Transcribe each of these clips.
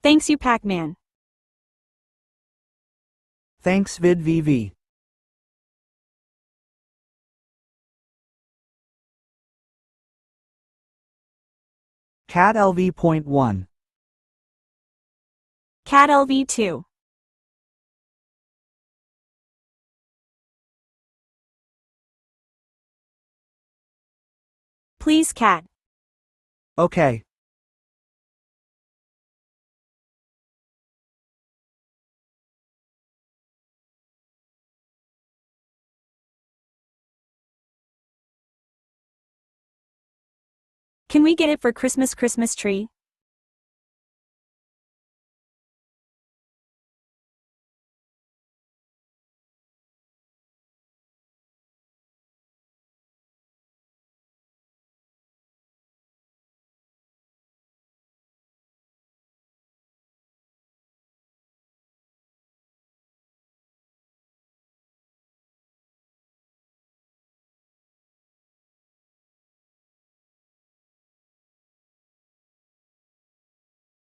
Thanks you Pac-Man. Thanks VidVV. Cat LV.1. Cat LV2. Please cat. Okay. Can we get it for Christmas tree?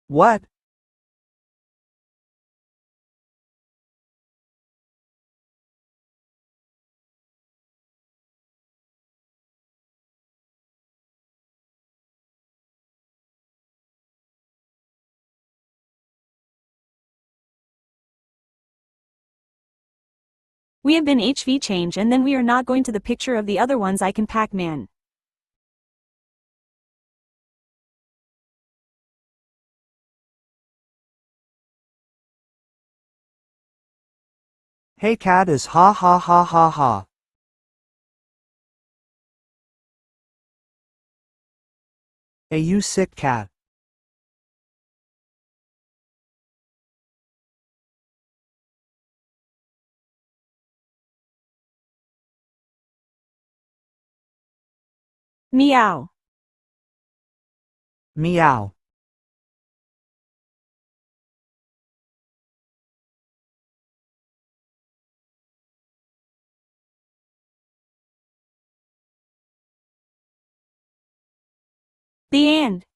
What? We have been HV change and then we are not going to the picture of the other ones I can Pac-Man. Hey cat is ha ha ha ha ha. Hey you sick cat. Meow. Meow. The and.